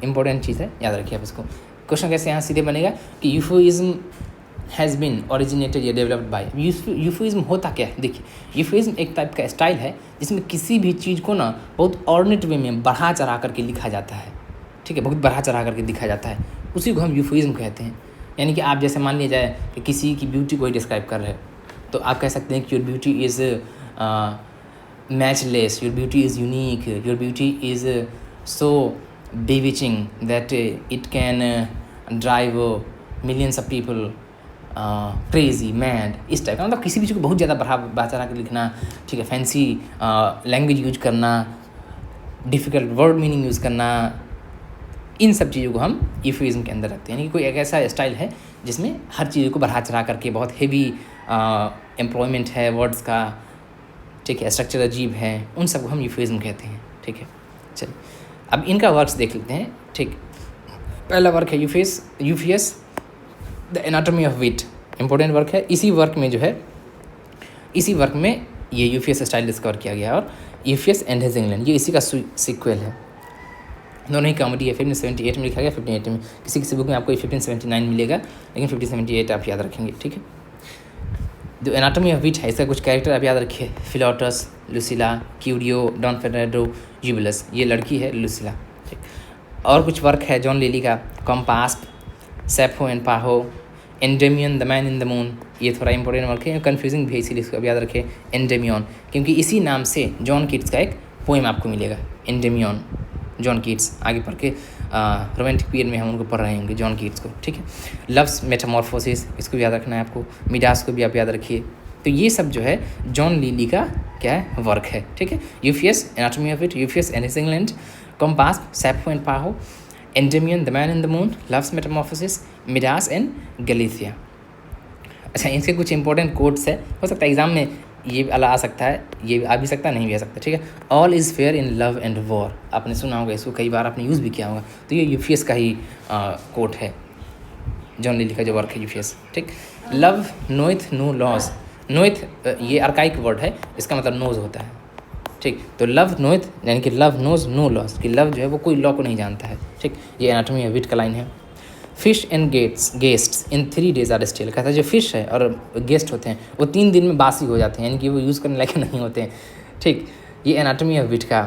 इंपॉर्टेंट चीज़ है, याद रखिए आप इसको। क्वेश्चन कैसे यहाँ सीधे बनेगा कि Euphuism हैज़ बीन ओरिजिनेटेड या डेवलप्ड बाय। यूफोइज्म होता क्या है, देखिए, यूफोइज्म एक टाइप का स्टाइल है जिसमें किसी भी चीज़ को ना बहुत ऑर्डिनेट वे में बढ़ा चढ़ा करके लिखा जाता है, ठीक है, बहुत बढ़ा चढ़ा करके दिखाया जाता है, उसी को हम यूफोइज्म कहते हैं। यानी कि आप जैसे मान लिया जाए कि किसी की ब्यूटी को ही डिस्क्राइब कर रहे हैं तो आप कह सकते हैं कि your beauty is matchless, your beauty is unique, your beauty is so bewitching that it can drive millions of people crazy mad, इस टाइप का, मतलब किसी भी चीज़ को बहुत ज़्यादा बढ़ा चढ़ा कर लिखना, ठीक है, फैंसी लैंग्वेज यूज करना, डिफ़िकल्ट वर्ड मीनिंग यूज़ करना, इन सब चीज़ों को हम यूफोइज्म के अंदर रखते हैं। यानी कि कोई एक ऐसा स्टाइल है जिसमें हर चीज़ को बढ़ा चढ़ा करके बहुत हेवी एम्प्लॉयमेंट है वर्ड्स का, ठीक है, स्ट्रक्चर अजीब है, उन सबको हम यूफोइज्म कहते हैं, ठीक है। चलिए अब इनका वर्क्स देख लेते हैं, ठीक। पहला वर्क है Euphues the anatomy of wit, important work है। इसी वर्क में ये यूफियस स्टाइल डिस्कवर किया गया और यूफियस एंड हिज इंग्लैंड, ये इसी का सीक्वल है। दोनों ही कॉमेडी है। 1578 में लिखा गया, 1580 में, किसी बुक में आपको 1579 मिलेगा, लेकिन 1578 आप याद रखेंगे, ठीक है। जो एनाटॉमी ऑफ विट है इसका कुछ कैरेक्टर आप याद रखिए, Philautus, Lucilla, Curio, Don Fernando, Jubilus, ये लड़की है लुसिला, ठीक। और कुछ वर्क है जॉन लिली का, Campaspe, Sappho and Phao, Endymion, the man in the moon, ये थोड़ा इंपॉर्टेंट वर्क है, कन्फ्यूजिंग भी है इसीलिए इसको अब याद रखें, एंडेमियन, क्योंकि इसी नाम से जॉन कीट्स का एक पोएम आपको मिलेगा, एंडेमियन, जॉन कीट्स। आगे पढ़ के रोमांटिक पीरियड में हम उनको पढ़ रहे होंगे जॉन कीट्स को, ठीक है। लव्स मेटामॉर्फोसिस, इसको भी याद रखना है आपको, मिडास को भी आप याद रखिए। तो ये सब जो है जॉन लिली का क्या है, वर्क है, ठीक है। Euphues, anatomy of it, Euphues and his England, Campaspe, Sappho and Phao, Endymion, the man in the moon, love's metamorphosis, Midas and Galathea. अच्छा, इनके कुछ इंपॉर्टेंट कोट्स है, हो सकता है एग्जाम में ये वाला आ सकता है, ये आ भी सकता है, नहीं भी आ सकता, ठीक है। All is fair in love and war, आपने सुना होगा इसको, कई बार आपने यूज़ भी किया होगा। तो ये यूफियस का ही कोट है, जॉन लिली का जो वर्क है यूफियस, ठीक। लव नोइथ नो लॉस, नोइथ ये आर्काइक वर्ड है, इसका मतलब नोज होता है, ठीक। तो लव नोइथ यानी कि लव नोज नो लॉस, कि लव जो है वो कोई लॉ को नहीं जानता है, ठीक। ये एनाटॉमी ऑफ विट का लाइन है। Fish and guests in 3 days are still, कहता है जो फिश है और गेस्ट होते हैं वो 3 दिन में बासी हो जाते हैं, यानी कि वो यूज़ करने लायक नहीं होते हैं, ठीक। ये एनाटॉमी ऑफ विट का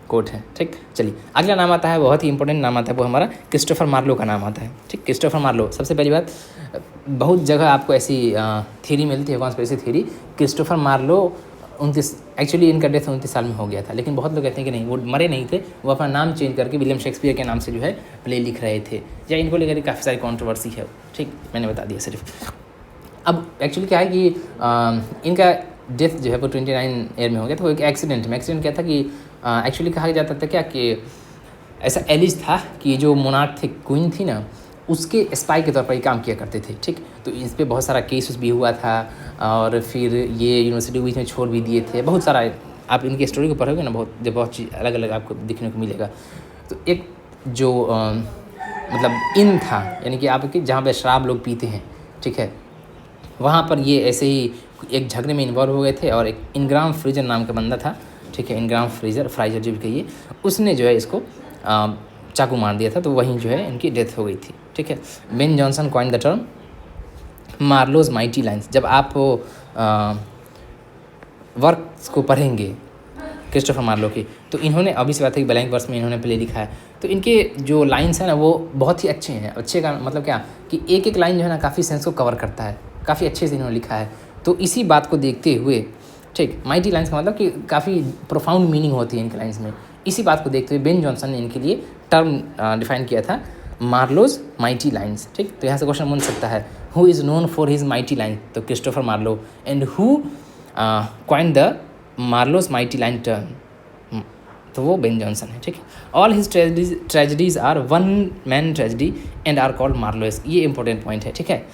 कोट है, ठीक। चलिए अगला नाम आता है, बहुत ही इंपॉर्टेंट नाम आता है, वो हमारा क्रिस्टोफर मार्लो का नाम आता है, ठीक। क्रिस्टोफर मार्लो, सबसे पहली बात, बहुत जगह आपको ऐसी थ्योरी मिलती है, conspiracy theory, Christopher Marlowe 29, actually इनका डेथ 29 साल में हो गया था, लेकिन बहुत लोग कहते हैं कि नहीं, वो मरे नहीं थे, वो अपना नाम चेंज करके विलियम शेक्सपियर के नाम से जो है प्ले लिख रहे थे, या इनको लेकर काफ़ी सारी कंट्रोवर्सी है, ठीक। मैंने बता दिया सिर्फ। अब एक्चुअली क्या है कि इनका डेथ जो है वो 29 ईयर में हो गया था, वो एक एक्सीडेंट में। एक्सीडेंट क्या था कि एक्चुअली कहा जाता था क्या कि ऐसा एलिज था कि जो मोनार्क थे, क्वीन थी ना, उसके स्पाई के तौर पर ये काम किया करते थे, ठीक। तो इस पर बहुत सारा केस भी हुआ था, और फिर ये यूनिवर्सिटी बीच में छोड़ भी दिए थे, बहुत सारा, आप इनकी स्टोरी को पढ़ोगे ना, बहुत चीज़ अलग अलग आपको दिखने को मिलेगा। तो एक जो मतलब इन था, यानी कि आपके जहाँ पे शराब लोग पीते हैं, ठीक है, वहाँ पर ये ऐसे ही एक झगड़े में इन्वॉल्व हो गए थे, और एक इनग्राम फ्रीजर नाम का बंदा था, ठीक है, इनग्राम फ्राइजर जो भी कहिए, उसने जो है इसको चाकू मार दिया था, तो वहीं जो है इनकी डेथ हो गई थी, ठीक है। Ben Jonson coin the term Marlowe's mighty lines. जब आप वर्क्स को पढ़ेंगे क्रिस्टोफर मार्लो की, तो इन्होंने अभी से बात है कि ब्लैंक वर्स में इन्होंने प्ले लिखा है, तो इनके जो लाइन्स हैं ना वो बहुत ही अच्छे हैं। अच्छे का मतलब क्या कि एक एक लाइन जो है ना काफ़ी सेंस को कवर करता है, काफ़ी अच्छे से इन्होंने लिखा है। तो इसी बात को देखते हुए, ठीक, माइटी लाइन्स का मतलब कि काफ़ी प्रोफाउंड मीनिंग होती है इनके लाइन्स में। इसी बात को देखते हुए बेन जॉनसन ने इनके लिए टर्म डिफाइन किया था, मार्लोज माइटी लाइन्स, ठीक। तो यहाँ से क्वेश्चन बन सकता है, who is known for his mighty line, तो Christopher Marlowe. And who coined the Marlowe's mighty line term, तो वो बेन जॉनसन है, ठीक है। All his tragedies are one man tragedy and are called Marlowesque, ये इंपॉर्टेंट पॉइंट है, ठीक है।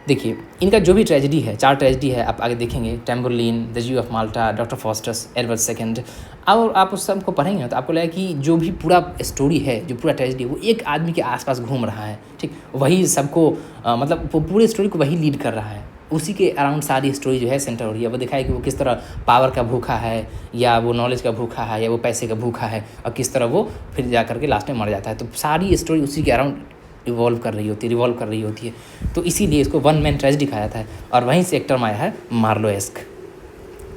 देखिए इनका जो भी ट्रेजेडी है, 4 ट्रेजेडी है, आप आगे देखेंगे, टेम्बरलिन, द ज्यू of Malta, doctor Faustus, Edward second, और आप उस सबको पढ़ेंगे तो आपको लगेगा कि जो भी पूरा स्टोरी है, जो पूरा ट्रेजेडी है, वो एक आदमी के आसपास घूम रहा है, ठीक। वही सबको मतलब वो पूरे स्टोरी को वही लीड कर रहा है, उसी के अराउंड सारी स्टोरी जो है सेंटर हो रही है। वो दिखाए कि वो किस तरह पावर का भूखा है, या वो नॉलेज का भूखा है, या वो पैसे का भूखा है, और किस तरह वो फिर जा करके लास्ट में मर जाता है। तो सारी स्टोरी उसी के अराउंड रिवॉल्व कर रही होती है। तो इसीलिए इसको वन मैन ट्रेजेडी दिखाया था, और वहीं से एक टर्म आया है मार्लोएस्क,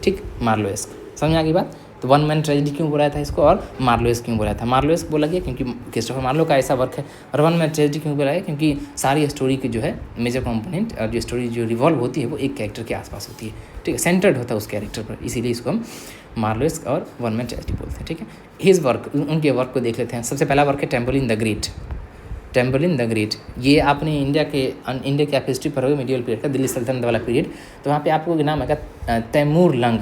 ठीक, मार्लोएस्क। समझ आ गई बात। तो वन मैन ट्रेजेडी क्यों बोला था इसको, और मार्लोएस्क क्यों बोला था। मार्लोएस्क बोला गया क्योंकि क्रिस्टोफर मार्लो का ऐसा वर्क है, और वन मैन ट्रेजेडी क्यों बोला है क्योंकि सारी स्टोरी की जो है मेजर कंपोनेंट, और जो स्टोरी जो रिवॉल्व होती है वो एक कैरेक्टर के आसपास होती है, ठीक है, सेंटर्ड होता है उस कैरेक्टर पर, इसीलिए इसको हम मार्लोएस्क और वन मैन ट्रेजेडी बोलते हैं, ठीक है। हिज वर्क, उनके वर्क को देख लेते हैं। सबसे पहला वर्क है टेम्बरलिन द ग्रेट। टेम्बरलिन द ग्रेट, ये आपने इंडिया के आप हिस्ट्री पढ़ोगे, मीडियल पीरियड का, दिल्ली सल्तनत वाला पीरियड, तो वहाँ पे आपको नाम है तैमूर लंग,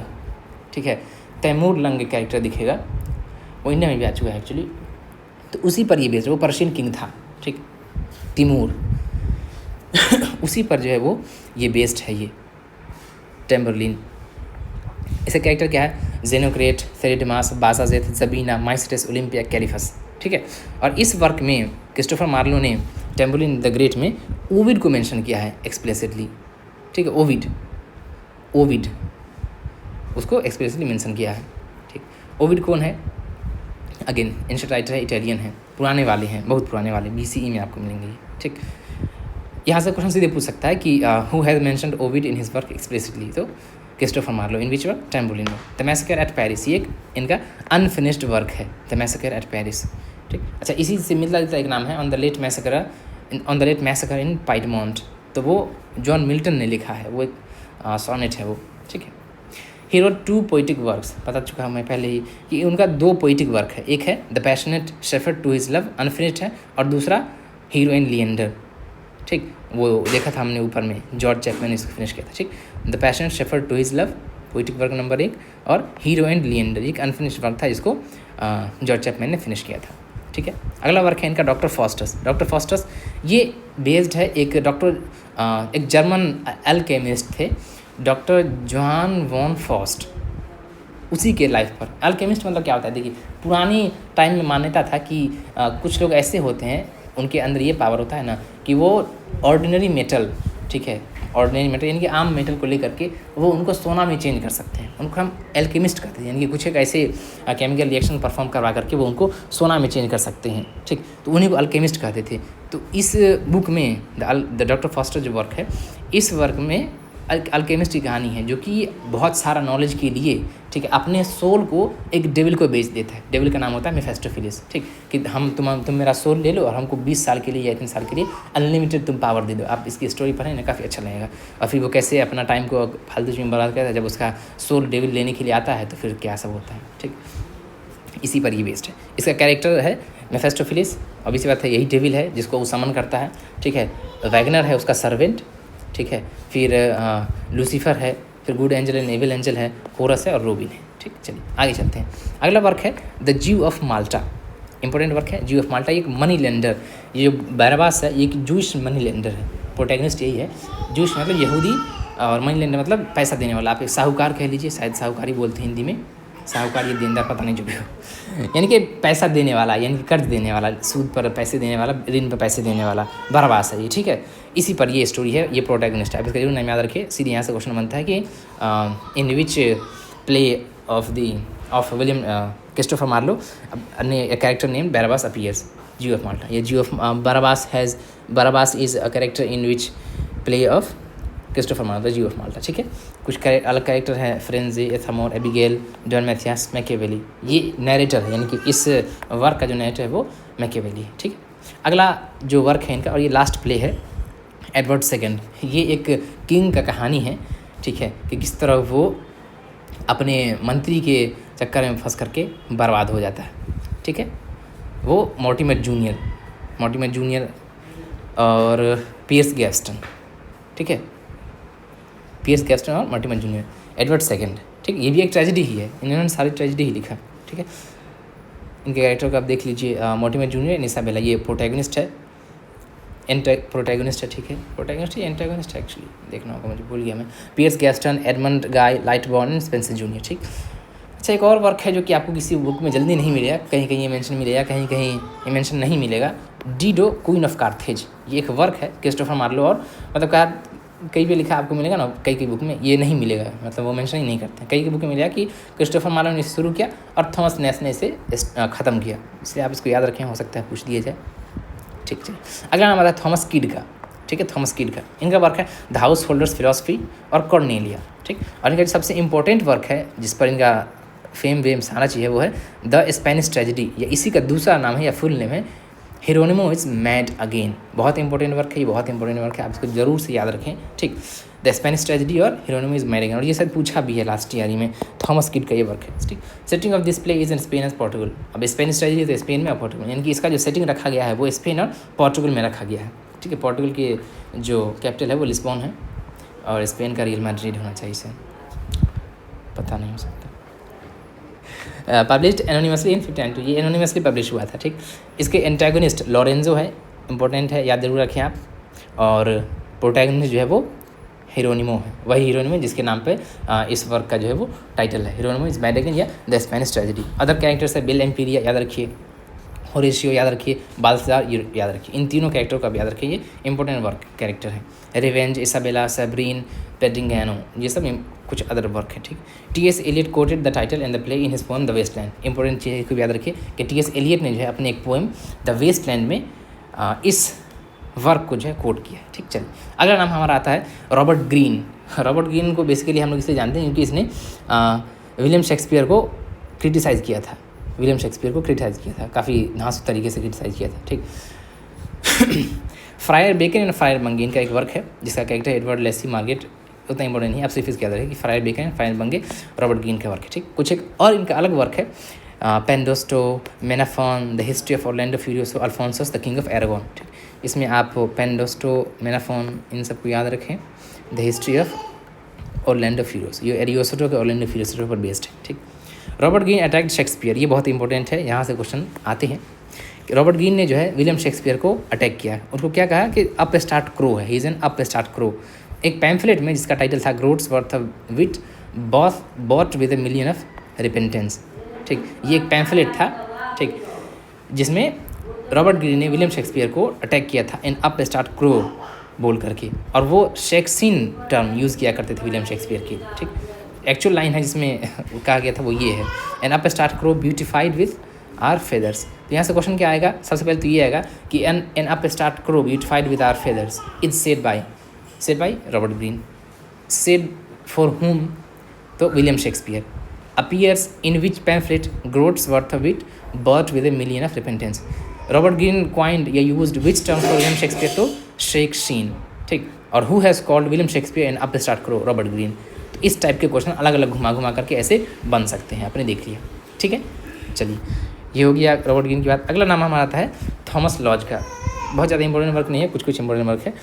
ठीक है। तैमूर लंग कैरेक्टर दिखेगा, वो इंडिया में भी आ चुका है एक्चुअली, तो उसी पर ये बेस्ड, वो पर्शियन किंग था, ठीक, तिमूर उसी पर जो है वो ये बेस्ड है, ये टेम्बरलिन। इसका कैरेक्टर क्या है, जेनोक्रेट, थेरेडमास, बासाजेथ, जबीना, माइस्ट्रेस, ओलिम्पिया, कैलिफस, ठीक है। और इस वर्क में क्रिस्टोफर मार्लो ने टेम्बरलिन द ग्रेट में ओविड को मेंशन किया है एक्सप्लिसिटली, ठीक है। ओविड उसको एक्सप्लिसिटली मेंशन किया है, ठीक। ओविड कौन है, अगेन एंशिएंट राइटर है, इटालियन है, पुराने वाले हैं, बहुत पुराने वाले, BCE में आपको मिलेंगे, ठीक। यहाँ से क्वेश्चन सीधे पूछ सकता है कि who has mentioned Ovid in his work explicitly, तो Christopher Marlowe. In which work, Tamburlaine में। द मैसेकर एट पेरिस, ये एक इनका अनफिनिश्ड वर्क है, द मैसेकर एट पेरिस, ठीक। अच्छा, इसी से मिलता जुलता एक नाम है, on the late massacre in Piedmont, तो वो जॉन मिल्टन ने लिखा है, वो एक सोनेट है वो, ठीक है। ही रोट 2 पोइटिक वर्क्स, बता चुका हूँ मैं पहले ही कि उनका 2 पोइटिक वर्क है, एक है the passionate shepherd to his love, unfinished है, और दूसरा हीरोइन लिएंडर, ठीक। वो देखा था हमने ऊपर में, जॉर्ज चैपमैन ने इसको फिनिश किया था, ठीक। The passionate shepherd to his love, poetic work number 1, और हीरो एंड लिएंडर, एक अनफिनिश्ड वर्क था जिसको जॉर्ज चैपमैन ने फिनिश किया था। ठीक है। अगला वर्क है इनका डॉक्टर फॉस्टस। डॉक्टर फॉस्टस ये बेस्ड है एक जर्मन अल्केमिस्ट थे, डॉक्टर जोहान वॉन फॉस्ट, उसी के लाइफ पर। अल्केमिस्ट मतलब क्या होता है, देखिए पुरानी टाइम में मान्यता था कि कुछ लोग ऐसे होते हैं, उनके अंदर ये पावर होता है ना कि वो ऑर्डिनरी मेटल, ठीक है, ऑर्डिनरी मेटल यानी कि आम मेटल को लेकर के वो उनको सोना में चेंज कर सकते हैं। उनको हम एल्केमिस्ट कहते हैं, यानी कि कुछ एक ऐसे केमिकल रिएक्शन परफॉर्म करवा करके वो उनको सोना में चेंज कर सकते हैं, ठीक। तो उन्हीं को अल्केमिस्ट कहते थे। तो इस बुक में द डॉक्टर फॉस्टर जो वर्क है, इस वर्क में अल्केमिस्ट की कहानी है जो कि बहुत सारा नॉलेज के लिए, ठीक है, अपने सोल को एक डेविल को बेच देता है। डेविल का नाम होता है मेफेस्टोफिलिस, ठीक, कि तुम मेरा सोल ले लो और हमको 20 साल के लिए या 3 साल के लिए अनलिमिटेड तुम पावर दे दो। आप इसकी स्टोरी पढ़ें ना, काफ़ी अच्छा लगेगा। और फिर वो कैसे अपना टाइम को फालतू में बर्बाद करता है, जब उसका सोल डेविल लेने के लिए आता है तो फिर क्या सब होता है, ठीक। इसी पर ये बेस्ड है। इसका कैरेक्टर है मेफेस्टोफिलिस, अब इसी बात है यही डेविल है जिसको वो समन करता है, ठीक है। वैगनर है उसका सर्वेंट, ठीक है। फिर लूसीफर है, फिर good angel and evil angel है, होरस है और रोबिन है, ठीक। चलिए आगे चलते हैं। अगला वर्क है द ज्यू ऑफ माल्टा। इंपॉर्टेंट वर्क है ज्यू ऑफ माल्टा। एक मनी लेंडर, ये जो बैरबास है ये एक जूइश मनी लेंडर है। प्रोटैगनिस्ट यही है, जूइश मतलब यहूदी, और मनी लेंडर मतलब पैसा देने वाला। आप एक साहूकार कह लीजिए, शायद साहूकारी बोलते हैं हिंदी में, साहूकार ये देनदार पता नहीं जो भी हो, यानी कि पैसा देने वाला, यानी कि कर्ज देने वाला, सूद पर पैसे देने वाला, ऋण पर पैसे देने वाला बरबास है ये, ठीक है। इसी पर ये स्टोरी है, ये प्रोटैगनिस्ट है। इसका जरूर नाम याद रखिए। सीधे यहाँ से क्वेश्चन बनता है कि in which play of William Christopher Marlowe character name Barabas appears Jew of Malta. ये Jew of Barabas is a character in which play of Christopher Marlowe Jew of Malta, ठीक है। कुछ अलग कैरेक्टर हैं, Ferneze, Ithamore, Abigail, Don Mathias, Machiavelli. ये narrator है, यानी कि इस वर्क का जो नैरेटर है वो मैकियावेली है, ठीक है। अगला जो वर्क है इनका, और ये लास्ट प्ले है, एडवर्ड सेकंड। ये एक किंग का कहानी है, ठीक है, कि किस तरह वो अपने मंत्री के चक्कर में फंस करके बर्बाद हो जाता है, ठीक है। वो मॉर्टिमर जूनियर और पियर्स गैस्टन, ठीक है, पियर्स गैस्टन और मॉर्टिमर जूनियर, एडवर्ड सेकंड, ठीक। ये भी एक ट्रेजेडी ही है, इन्होंने सारी ट्रेजेडी ही लिखा, ठीक है। इनके कैरेक्टर को आप देख लीजिए, मॉर्टिमर जूनियर, इसाबेला, ये प्रोटैगनिस्ट है, प्रोटैगनिस्ट है, ठीक है। प्रोटैगनिस्ट ही एंटागनिस्ट है एक्चुअली, देखना होगा, मुझे भूल गया मैं। Piers Gaveston, Edmund Guy Lightborn and Spencer Junior, ठीक। अच्छा, एक और वर्क है जो कि आपको किसी बुक में जल्दी नहीं मिलेगा, कहीं कहीं ये मेंशन मिलेगा, कहीं कहीं ये मेंशन नहीं मिलेगा। डीडो क्वीन ऑफ कार्थेज, ये एक वर्क है क्रिस्टोफर मार्लो, और मतलब कहीं भी लिखा आपको मिलेगा ना, कई बुक में ये नहीं मिलेगा, मतलब वो मेंशन ही नहीं करते। कई बुक में मिलेगा कि क्रिस्टोफर मार्लो ने इसे शुरू किया और थॉमस नेस ने इसे ख़त्म किया, इसलिए आप इसको याद रखें, हो सकता है पूछ दिया जाए, ठीक है। अगला नाम आता है थॉमस किड का, ठीक है, थॉमस किड का। इनका वर्क है द हाउस होल्डर्स फिलॉसफी और कॉर्नेलिया, ठीक। और इनका सबसे इंपॉर्टेंट वर्क है जिस पर इनका फेम सारा चीज़ है, वो है द स्पेनिश ट्रेजेडी, या इसी का दूसरा नाम है या फुल नेम है हिरोनिमो इज मैड अगेन। बहुत इंपॉर्टेंट वर्क है ये, बहुत इंपॉर्टेंट वर्क है, आप इसको जरूर से याद रखें, ठीक। द स्पेनिश ट्रेजेडी और हिरोनिमो इज मैड अगेन, और ये शायद पूछा भी है लास्ट ईयर में, थॉमस किड का ये वर्क है, ठीक। Setting of this play is in Spain and Portugal. अब स्पेनिश ट्रेजेडी तो स्पेन में और पोर्टुगल, यानी कि इसका जो सेटिंग रखा गया है वो स्पेन और पोर्टुगल में रखा गया है, ठीक है। पोर्टुगल के जो कैपिटल है वो लिस्बॉन है, और स्पेन का रियल मैड्रिड होना चाहिए, इसे पता नहीं हो सकता। पब्लिश्ड एनोनिमसली इन 1592, ये एनोनिमसली पब्लिश हुआ था, ठीक। इसके एंटागोनिस्ट लॉरेंजो है, इंपॉर्टेंट है, याद जरूर रखें आप। और प्रोटैगनिस्ट जो है वो हिरोनिमो है, वही हिरोनिमो जिसके नाम पे इस वर्क का जो है वो टाइटल है, हिरोनिमो इज मैड अगेन या the Spanish tragedy. Other characters है बिल एम्पीरिया, याद रखिए, होरेशियो याद रखिए, बाल्थाजार याद रखिए, इन तीनों कैरेक्टर का भी याद रखिए, ये इंपॉर्टेंट वर्क कैरेक्टर है। रिवेंज, इसाबेला, सैब्रीन, पेड्रिंगैनो, ये सब कुछ अदर वर्क है, ठीक। T S. Eliot quoted the title and the play in his poem the वेस्टलैंड। इंपॉर्टेंट चीज़ को याद रखिए कि टी.एस. एलियट ने जो है अपने एक पोएम द वेस्टलैंड में इस वर्क को जो है कोट किया है, ठीक। चलिए अगला नाम हमारा आता है रॉबर्ट ग्रीन। रॉबर्ट ग्रीन को बेसिकली हम लोग इसे जानते हैं क्योंकि इसने विलियम शेक्सपियर को क्रिटिसाइज़ किया था, काफ़ी नाजुक तरीके से क्रिटिसाइज़ किया था, ठीक। फ्रायर बेकन एंड फ्रायर बंगे, इनका एक वर्क है जिसका कैरेक्टर एडवर्ड लेसी मार्गेट, उतना इंपॉर्टेंट नहीं, आप सिर्फ इसके याद रखें कि friar Bacon and friar Bungay Robert Greene का वर्क है, ठीक। कुछ एक और इनका अलग वर्क है, Pandosto, Menaphon, the history of Orlando Furioso, Alphonsus the king of Aragon, ठीक। इसमें आप पेंडोस्टो, मेनाफॉन, इन सबको याद रखें। The history of Orlando Furioso, ये एरियोसोटो के ऑरलैंडो फ्यूरियोसो पर बेस्ड है, ठीक। रॉबर्ट ग्रीन अटैक्ड शेक्सपियर, ये बहुत इंपॉर्टेंट है, यहाँ से क्वेश्चन आते हैं रॉबर्ट ग्रीन ने जो है विलियम शेक्सपियर को अटैक किया है। उनको क्या कहा कि अप स्टार्ट क्रो है, he is an upstart crow. एक पैम्फलेट में जिसका टाइटल था groats worth of wit bought with a million of repentance. ठीक, ये एक पैम्फलेट था, ठीक, जिसमें रॉबर्ट ग्रीन ने विलियम शेक्सपियर को अटैक किया था इन अप स्टार्ट क्रो बोल करके, और वो शेक्सिन टर्म यूज़ किया करते थे विलियम शेक्सपियर की। ठीक, एक्चुअल लाइन है जिसमें कहा गया था वो ये है, an upstart crow beautified with our feathers. तो यहाँ से क्वेश्चन क्या आएगा, सबसे पहले तो ये आएगा कि an upstart crow beautified with our feathers is said by Robert Greene. Said for whom, तो William Shakespeare. Appears in which pamphlet groats worth of wit bought with a million of repentance. Robert Greene coined या used which term for William Shakespeare, तो Shakescene. ठीक, और who has called William Shakespeare in upstart crow, Robert Greene. तो इस type के question अलग अलग घुमा घुमा करके ऐसे बन सकते हैं, आपने देख लिया। ठीक है, चलिए ये हो गया रॉबर्ट ग्रीन की बात। अगला नाम हमारा आता है थॉमस लॉज का। बहुत ज़्यादा इंपॉर्टेंट वर्क नहीं है, कुछ कुछ इंपॉर्टेंट वर्क है।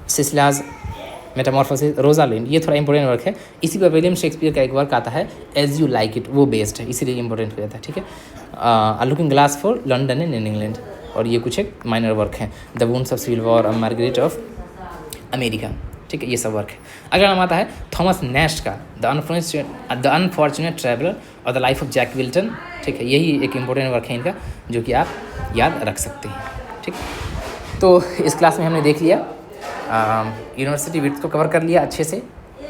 सिसिलियाज मेटामॉर्फोसिस, रोजालिंड, ये थोड़ा इंपॉर्टेंट वर्क है। इसी पर विलियम शेक्सपियर का एक वर्क आता है एज यू लाइक इट, वो बेस्ड है, इसीलिए इंपॉर्टेंट हो जाता है। ठीक है, looking glass for London and England, और ये कुछ एक माइनर वर्क है। The wounds of civil war और मार्गरेट ऑफ अमेरिका। ठीक है, ये सब वर्क है। अगला नाम आता है थॉमस नैश का, द अनफॉर्चुनेट ट्रैवलर और the life of Jack Wilton. ठीक है, यही एक इंपॉर्टेंट वर्क है इनका, जो कि आप याद रख सकते हैं। ठीक, तो इस क्लास में हमने देख लिया यूनिवर्सिटी विट्स को कवर कर लिया अच्छे से,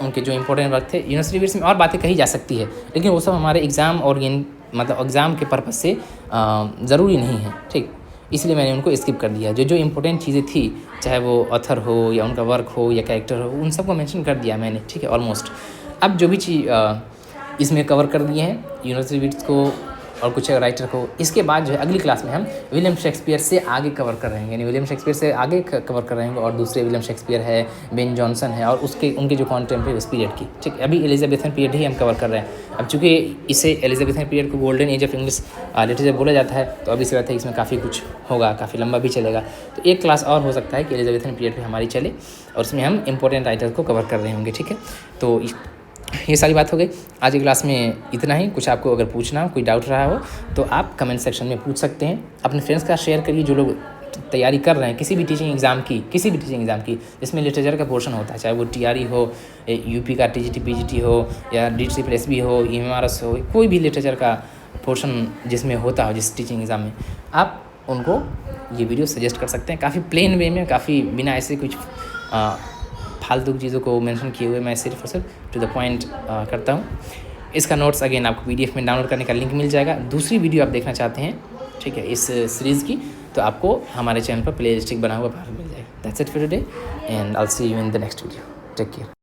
उनके जो इंपॉर्टेंट वर्क थे। यूनिवर्सिटी विट्स में और बातें कही जा सकती है, लेकिन वो सब हमारे एग्ज़ाम और मतलब एग्ज़ाम के पर्पज़ से ज़रूरी नहीं है। ठीक, इसलिए मैंने उनको स्किप कर दिया। जो जो इंपॉर्टेंट चीज़ें थी, चाहे वो ऑथर हो या उनका वर्क हो या कैरेक्टर हो, उन सबको मेंशन कर दिया मैंने। ठीक है, ऑलमोस्ट। अब जो भी चीज़ इसमें कवर कर दिए हैं यूनिवर्सिटी विट्स को और कुछ राइटर को, इसके बाद जो है अगली क्लास में हम विलियम शेक्सपियर से आगे कवर कर रहे हैं, यानी विलियम शेक्सपियर से आगे कवर कर रहे हैं, और दूसरे विलियम शेक्सपियर है, बेन जॉनसन है, और उनके जो कॉन्टेम्प्रेरी उस पीरियड की। ठीक, अभी एलिजाबेथन पीरियड ही हम कवर कर रहे हैं। अब चूँकि इसे एलिजाबेथन पीरियड को golden age of English literature बोला जाता है, तो अभी से बात है इसमें काफ़ी कुछ होगा, काफ़ी लंबा भी चलेगा। तो एक क्लास और हो सकता है कि एलिजाबेथन पीरियड पर हमारी चले, और उसमें हम इंपॉर्टेंट राइटर को कवर कर रहे होंगे। ठीक है, तो ये सारी बात हो गई आज की क्लास में। इतना ही। कुछ आपको अगर पूछना हो, कोई डाउट रहा हो, तो आप कमेंट सेक्शन में पूछ सकते हैं। अपने फ्रेंड्स का शेयर करिए जो लोग तैयारी कर रहे हैं किसी भी टीचिंग एग्ज़ाम की जिसमें लिटरेचर का पोर्शन होता है, चाहे वो TRE हो, यूपी का TGT PGT हो, या DCSB हो, EMRS हो, कोई भी लिटरेचर का पोर्शन जिसमें होता हो जिस टीचिंग एग्ज़ाम में, आप उनको ये वीडियो सजेस्ट कर सकते हैं। काफ़ी प्लेन वे में, काफ़ी बिना ऐसे कुछ फालतू चीज़ों को मेंशन किए हुए, मैं सिर्फ और सिर्फ टू द पॉइंट करता हूँ। इसका नोट्स अगेन आपको PDF में डाउनलोड करने का लिंक मिल जाएगा। दूसरी वीडियो आप देखना चाहते हैं, ठीक है, इस सीरीज़ की, तो आपको हमारे चैनल पर प्ले लिस्ट बना हुआ बाहर मिल जाएगा। That's it for today and I will see you in the next video. Take care.